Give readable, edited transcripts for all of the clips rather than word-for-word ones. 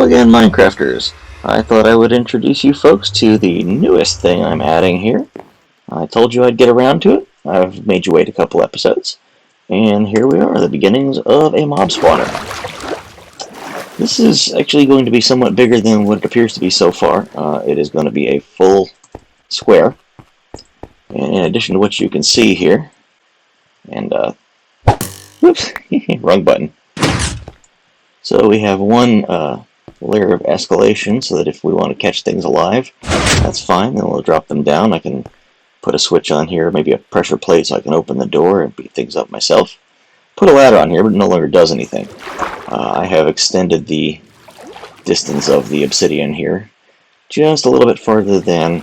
Hello again, Minecrafters. I thought I would introduce you folks to the newest thing I'm adding here. I told you I'd get around to it. I've made you wait a couple episodes. And here we are, the beginnings of a mob spawner. This is actually going to be somewhat bigger than what it appears to be so far. It is going to be a full square. And in addition to what you can see here, and whoops, wrong button. So we have one layer of escalation so that if we want to catch things alive, that's fine. Then we'll drop them down. I can put a switch on here, maybe a pressure plate so I can open the door and beat things up myself. Put a ladder on here, but it no longer does anything. I have extended the distance of the obsidian here just a little bit further than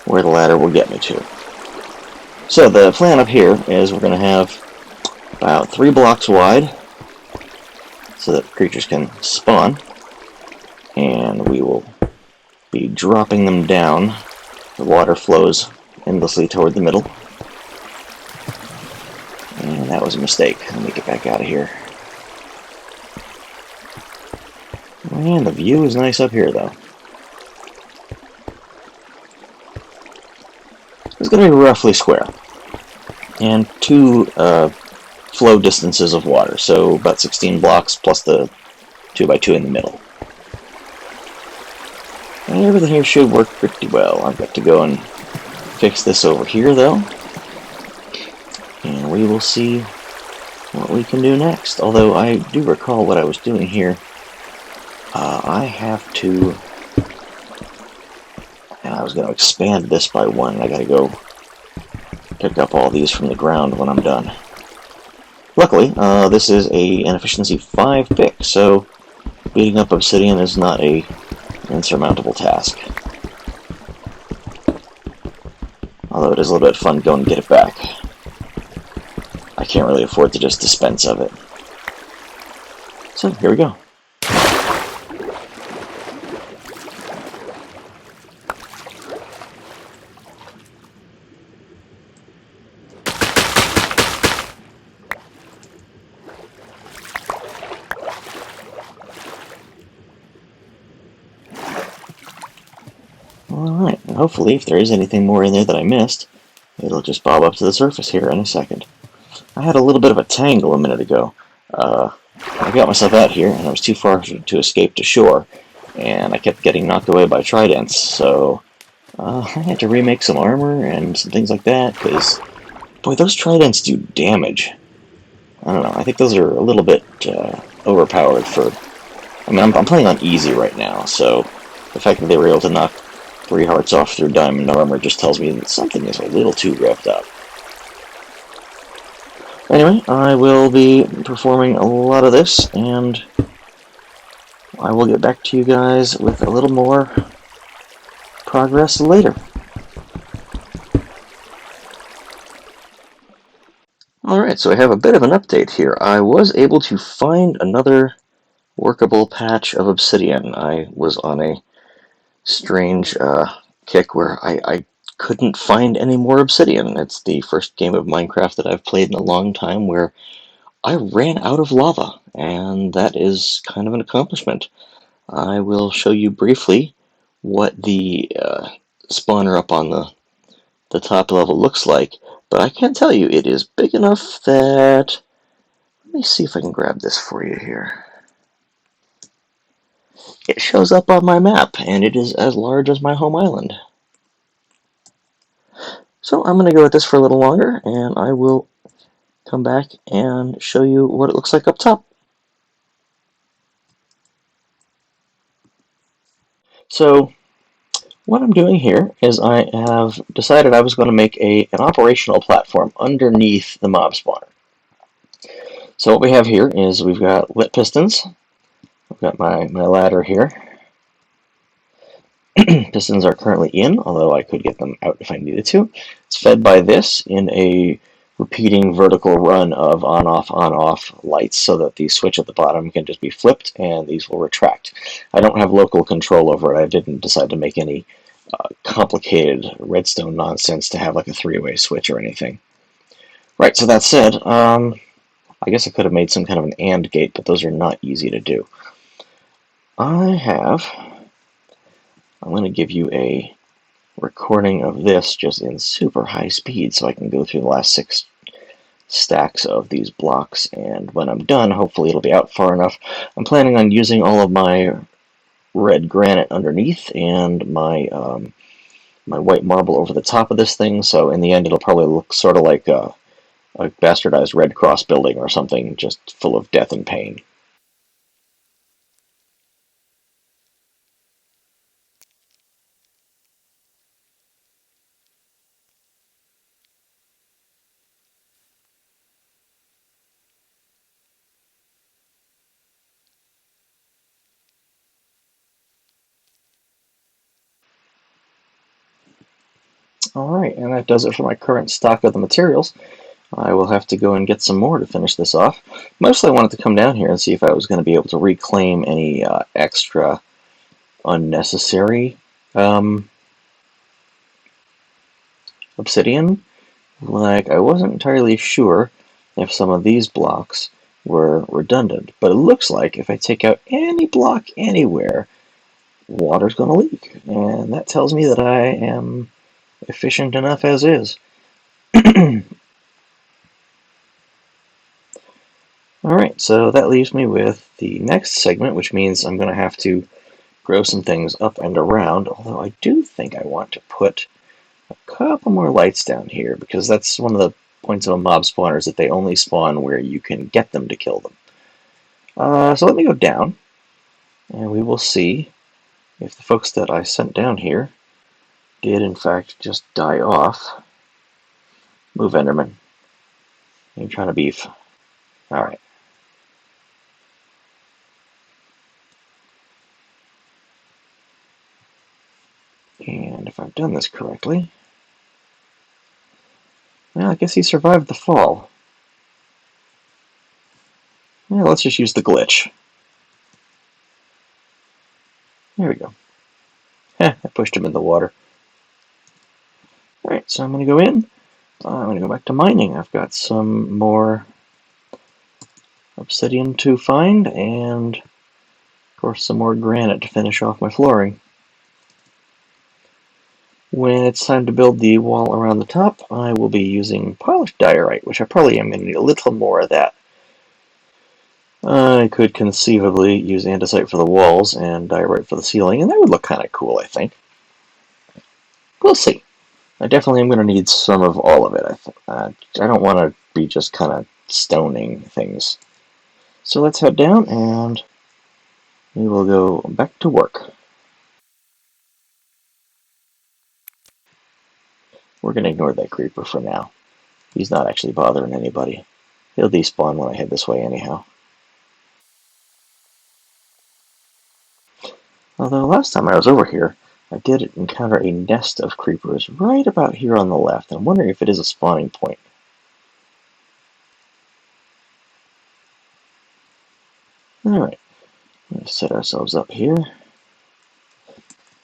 where the ladder will get me to. So the plan up here is we're going to have about 3 blocks wide so that creatures can spawn, and we will be dropping them down. The water flows endlessly toward the middle. And that was a mistake. Let me get back out of here. Man, the view is nice up here, though. It's going to be roughly square. And 2 flow distances of water, so about 16 blocks plus the 2x2 in the middle. And everything here should work pretty well. I've got to go and fix this over here, though. And we will see what we can do next. Although I do recall what I was doing here. I have to... I was going to expand this by 1. I got to go pick up all these from the ground when I'm done. Luckily, this is an efficiency 5 pick, so beating up obsidian is not an insurmountable task. Although it is a little bit fun going to get it back. I can't really afford to just dispense of it. So, here we go. Alright, and hopefully if there is anything more in there that I missed, it'll just bob up to the surface here in a second. I had a little bit of a tangle a minute ago. I got myself out here, and I was too far to escape to shore, and I kept getting knocked away by tridents, so I had to remake some armor and some things like that, because, boy, those tridents do damage. I don't know, I think those are a little bit overpowered for... I mean, I'm playing on easy right now, so the fact that they were able to knock 3 hearts off through diamond armor just tells me that something is a little too revved up. Anyway, I will be performing a lot of this, and I will get back to you guys with a little more progress later. Alright, so I have a bit of an update here. I was able to find another workable patch of obsidian. I was on a strange kick where I couldn't find any more obsidian. It's the first game of Minecraft that I've played in a long time where I ran out of lava, and that is kind of an accomplishment. I will show you briefly what the spawner up on the top level looks like, but I can tell you it is big enough that... Let me see if I can grab this for you here. It shows up on my map, and it is as large as my home island. So I'm going to go with this for a little longer, and I will come back and show you what it looks like up top. So what I'm doing here is I have decided I was going to make an operational platform underneath the mob spawner. So what we have here is we've got lit pistons. I've got my ladder here. Pistons are currently in, although I could get them out if I needed to. It's fed by this in a repeating vertical run of on-off lights so that the switch at the bottom can just be flipped and these will retract. I don't have local control over it. I didn't decide to make any complicated redstone nonsense to have like a 3-way switch or anything. Right, so that said, I guess I could have made some kind of an AND gate, but those are not easy to do. I have, I'm going to give you a recording of this just in super high speed so I can go through the last 6 stacks of these blocks, and when I'm done, hopefully it'll be out far enough. I'm planning on using all of my red granite underneath and my white marble over the top of this thing, so in the end it'll probably look sort of like a bastardized Red Cross building or something, just full of death and pain. Alright, and that does it for my current stock of the materials. I will have to go and get some more to finish this off. Mostly I wanted to come down here and see if I was going to be able to reclaim any extra unnecessary um, obsidian. Like, I wasn't entirely sure if some of these blocks were redundant, but it looks like if I take out any block anywhere, water's going to leak, and that tells me that I am efficient enough as is. Alright, so that leaves me with the next segment, which means I'm going to have to grow some things up and around, although I do think I want to put a couple more lights down here, because that's one of the points of a mob spawner, is that they only spawn where you can get them to kill them. So let me go down, and we will see if the folks that I sent down here did in fact just die off. Move, Enderman. You're trying to beef. Alright. And if I've done this correctly, well, I guess he survived the fall. Yeah, let's just use the glitch. There we go. I pushed him in the water. Alright, so I'm going to go in. I'm going to go back to mining. I've got some more obsidian to find, and of course some more granite to finish off my flooring. When it's time to build the wall around the top, I will be using polished diorite, which I probably am going to need a little more of that. I could conceivably use andesite for the walls and diorite for the ceiling, and that would look kind of cool, I think. We'll see. I definitely am going to need some of all of it. I don't want to be just kind of stoning things. So let's head down and we will go back to work. We're going to ignore that creeper for now. He's not actually bothering anybody. He'll despawn when I head this way anyhow. Although last time I was over here, I did encounter a nest of creepers right about here on the left. I'm wondering if it is a spawning point. Alright, let's set ourselves up here.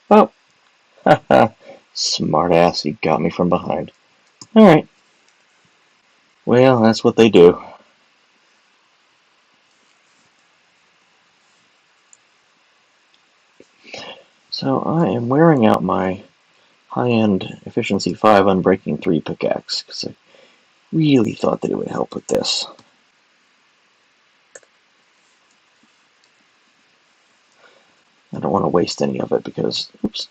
Oh, haha, smartass, he got me from behind. Alright, well, that's what they do. So I am wearing out my high-end efficiency 5 unbreaking 3 pickaxe, because I really thought that it would help with this. I don't want to waste any of it because, oops,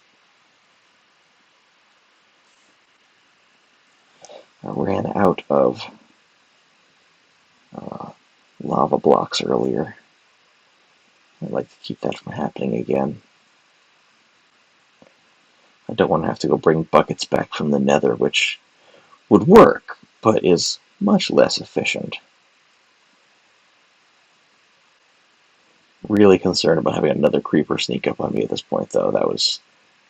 I ran out of lava blocks earlier. I'd like to keep that from happening again. I don't want to have to go bring buckets back from the nether, which would work, but is much less efficient. Really concerned about having another creeper sneak up on me at this point, though. That was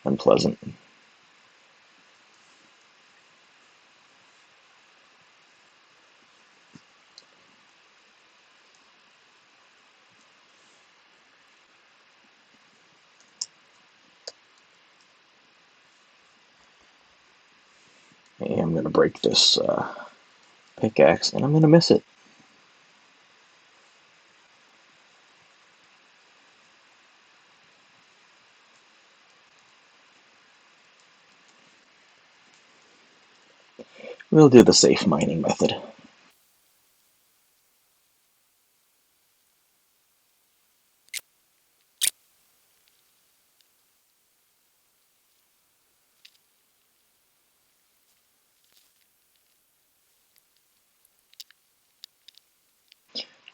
unpleasant. I am going to break this pickaxe, and I'm going to miss it. We'll do the safe mining method.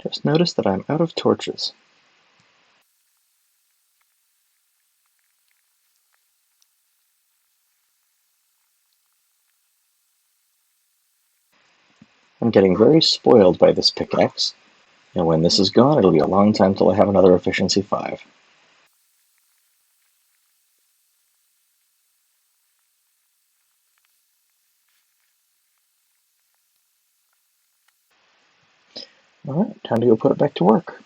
Just notice that I'm out of torches. I'm getting very spoiled by this pickaxe, and when this is gone, it'll be a long time till I have another efficiency 5. Alright, time to go put it back to work.